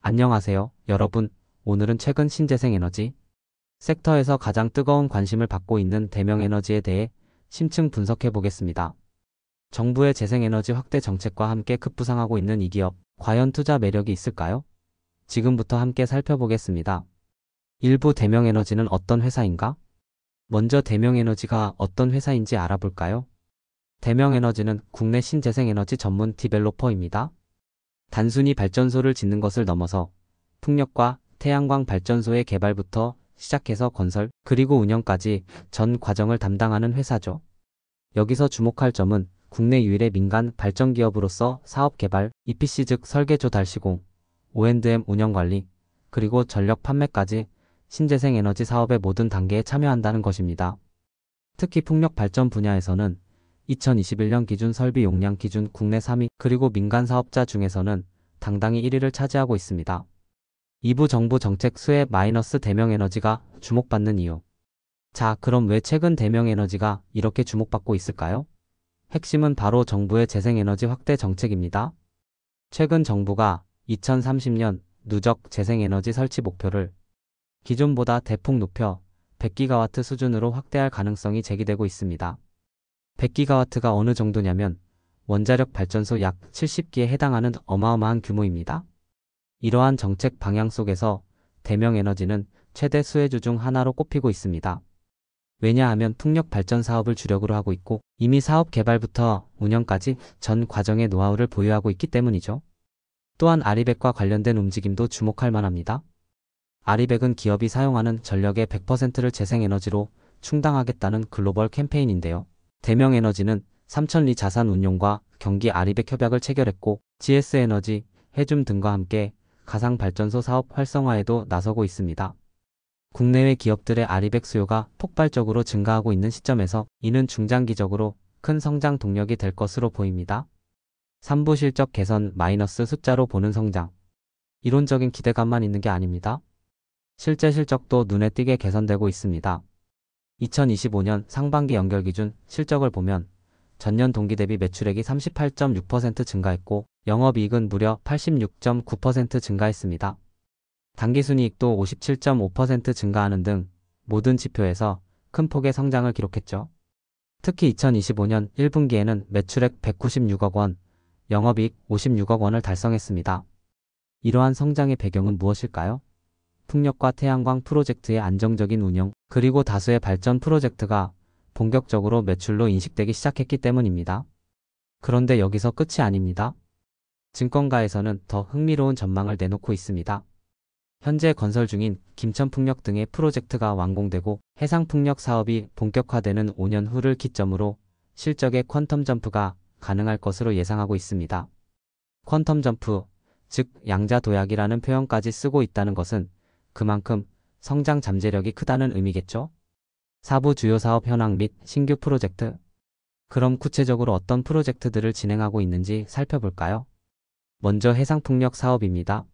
안녕하세요, 여러분. 오늘은 최근 신재생 에너지 섹터에서 가장 뜨거운 관심을 받고 있는 대명에너지에 대해 심층 분석해 보겠습니다. 정부의 재생에너지 확대 정책과 함께 급부상하고 있는 이 기업, 과연 투자 매력이 있을까요? 지금부터 함께 살펴보겠습니다. 일부 대명에너지는 어떤 회사인가? 먼저 대명에너지가 어떤 회사인지 알아볼까요? 대명에너지는 국내 신재생에너지 전문 디벨로퍼입니다. 단순히 발전소를 짓는 것을 넘어서 풍력과 태양광 발전소의 개발부터 시작해서 건설, 그리고 운영까지 전 과정을 담당하는 회사죠. 여기서 주목할 점은 국내 유일의 민간 발전 기업으로서 사업 개발, EPC 즉 설계 조달 시공, O&M 운영 관리, 그리고 전력 판매까지 신재생 에너지 사업의 모든 단계에 참여한다는 것입니다. 특히 풍력 발전 분야에서는 2021년 기준 설비 용량 기준 국내 3위, 그리고 민간 사업자 중에서는 당당히 1위를 차지하고 있습니다. 2부 정부 정책 수혜 마이너스 대명에너지가 주목받는 이유. 자, 그럼 왜 최근 대명에너지가 이렇게 주목받고 있을까요? 핵심은 바로 정부의 재생에너지 확대 정책입니다. 최근 정부가 2030년 누적 재생에너지 설치 목표를 기존보다 대폭 높여 100기가와트 수준으로 확대할 가능성이 제기되고 있습니다. 100기가와트가 어느 정도냐면 원자력 발전소 약 70기에 해당하는 어마어마한 규모입니다. 이러한 정책 방향 속에서 대명에너지는 최대 수혜주 중 하나로 꼽히고 있습니다. 왜냐하면 풍력 발전 사업을 주력으로 하고 있고 이미 사업 개발부터 운영까지 전 과정의 노하우를 보유하고 있기 때문이죠. 또한 아리백과 관련된 움직임도 주목할 만합니다. 아리백은 기업이 사용하는 전력의 100%를 재생에너지로 충당하겠다는 글로벌 캠페인인데요. 대명에너지는 삼천리 자산운용과 경기 아리백 협약을 체결했고 GS에너지, 해줌 등과 함께 가상발전소 사업 활성화에도 나서고 있습니다. 국내외 기업들의 아리백 수요가 폭발적으로 증가하고 있는 시점에서 이는 중장기적으로 큰 성장 동력이 될 것으로 보입니다. 3부 실적 개선 마이너스 숫자로 보는 성장. 이론적인 기대감만 있는 게 아닙니다. 실제 실적도 눈에 띄게 개선되고 있습니다. 2025년 상반기 연결 기준 실적을 보면 전년 동기 대비 매출액이 38.6% 증가했고 영업이익은 무려 86.9% 증가했습니다. 당기순이익도 57.5% 증가하는 등 모든 지표에서 큰 폭의 성장을 기록했죠. 특히 2025년 1분기에는 매출액 196억 원, 영업이익 56억 원을 달성했습니다. 이러한 성장의 배경은 무엇일까요? 풍력과 태양광 프로젝트의 안정적인 운영, 그리고 다수의 발전 프로젝트가 본격적으로 매출로 인식되기 시작했기 때문입니다. 그런데 여기서 끝이 아닙니다. 증권가에서는 더 흥미로운 전망을 내놓고 있습니다. 현재 건설 중인 김천풍력 등의 프로젝트가 완공되고 해상풍력 사업이 본격화되는 5년 후를 기점으로 실적의 퀀텀 점프가 가능할 것으로 예상하고 있습니다. 퀀텀 점프, 즉 양자도약이라는 표현까지 쓰고 있다는 것은 그만큼 성장 잠재력이 크다는 의미겠죠? 4부 주요 사업 현황 및 신규 프로젝트. 그럼 구체적으로 어떤 프로젝트들을 진행하고 있는지 살펴볼까요? 먼저 해상풍력 사업입니다.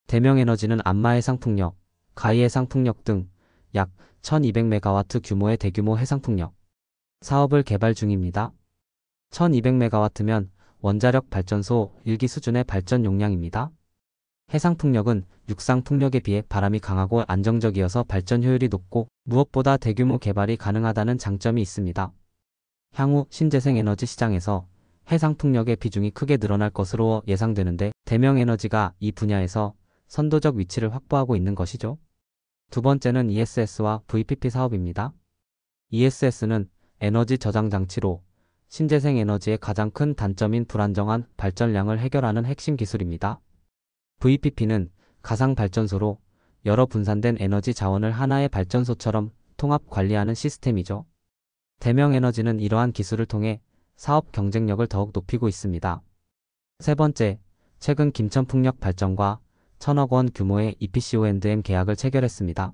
대명에너지는 안마해상풍력, 가이해상풍력 등 약 1200메가와트 규모의 대규모 해상풍력 사업을 개발 중입니다. 1200메가와트면 원자력 발전소 1기 수준의 발전 용량입니다. 해상풍력은 육상풍력에 비해 바람이 강하고 안정적이어서 발전 효율이 높고 무엇보다 대규모 개발이 가능하다는 장점이 있습니다. 향후 신재생 에너지 시장에서 해상풍력의 비중이 크게 늘어날 것으로 예상되는데 대명에너지가 이 분야에서 선도적 위치를 확보하고 있는 것이죠. 두 번째는 ESS와 VPP 사업입니다. ESS는 에너지 저장 장치로 신재생 에너지의 가장 큰 단점인 불안정한 발전량을 해결하는 핵심 기술입니다. VPP는 가상 발전소로 여러 분산된 에너지 자원을 하나의 발전소처럼 통합 관리하는 시스템이죠. 대명에너지는 이러한 기술을 통해 사업 경쟁력을 더욱 높이고 있습니다. 세 번째, 최근 김천풍력 발전과 1,000억 원 규모의 EPC O&M 계약을 체결했습니다.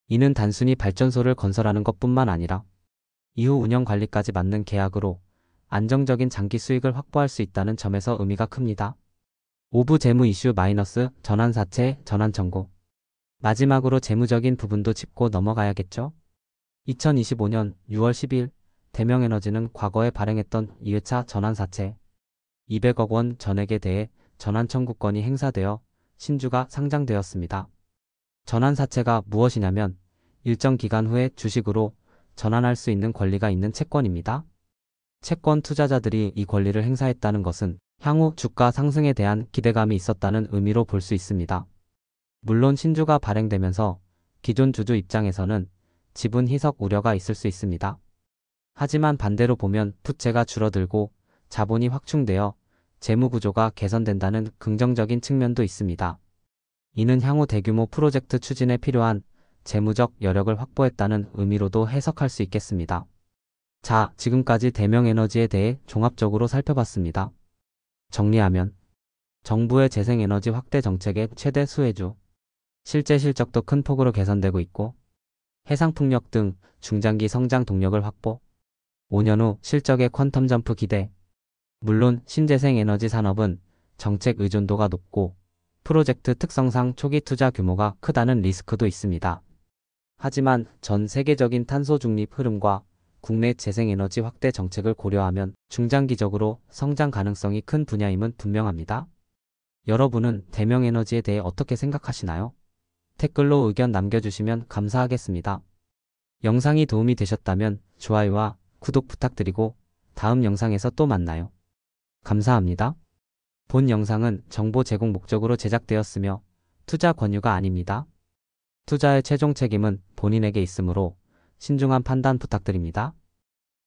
이는 단순히 발전소를 건설하는 것뿐만 아니라 이후 운영 관리까지 맡는 계약으로 안정적인 장기 수익을 확보할 수 있다는 점에서 의미가 큽니다. 5부 재무 이슈 마이너스 전환사채 전환 청구. 마지막으로 재무적인 부분도 짚고 넘어가야겠죠? 2025년 6월 10일 대명에너지는 과거에 발행했던 2회차 전환사채 200억 원 전액에 대해 전환 청구권이 행사되어 신주가 상장되었습니다. 전환사채가 무엇이냐면 일정 기간 후에 주식으로 전환할 수 있는 권리가 있는 채권입니다. 채권 투자자들이 이 권리를 행사했다는 것은 향후 주가 상승에 대한 기대감이 있었다는 의미로 볼 수 있습니다. 물론 신주가 발행되면서 기존 주주 입장에서는 지분 희석 우려가 있을 수 있습니다. 하지만 반대로 보면 부채가 줄어들고 자본이 확충되어 재무 구조가 개선된다는 긍정적인 측면도 있습니다. 이는 향후 대규모 프로젝트 추진에 필요한 재무적 여력을 확보했다는 의미로도 해석할 수 있겠습니다. 자, 지금까지 대명에너지에 대해 종합적으로 살펴봤습니다. 정리하면 정부의 재생에너지 확대 정책의 최대 수혜주, 실제 실적도 큰 폭으로 개선되고 있고 해상풍력 등 중장기 성장 동력을 확보, 5년 후 실적의 퀀텀 점프 기대. 물론 신재생에너지 산업은 정책 의존도가 높고 프로젝트 특성상 초기 투자 규모가 크다는 리스크도 있습니다. 하지만 전 세계적인 탄소 중립 흐름과 국내 재생에너지 확대 정책을 고려하면 중장기적으로 성장 가능성이 큰 분야임은 분명합니다. 여러분은 대명에너지에 대해 어떻게 생각하시나요? 댓글로 의견 남겨주시면 감사하겠습니다. 영상이 도움이 되셨다면 좋아요와 구독 부탁드리고 다음 영상에서 또 만나요. 감사합니다. 본 영상은 정보 제공 목적으로 제작되었으며 투자 권유가 아닙니다. 투자의 최종 책임은 본인에게 있으므로 신중한 판단 부탁드립니다.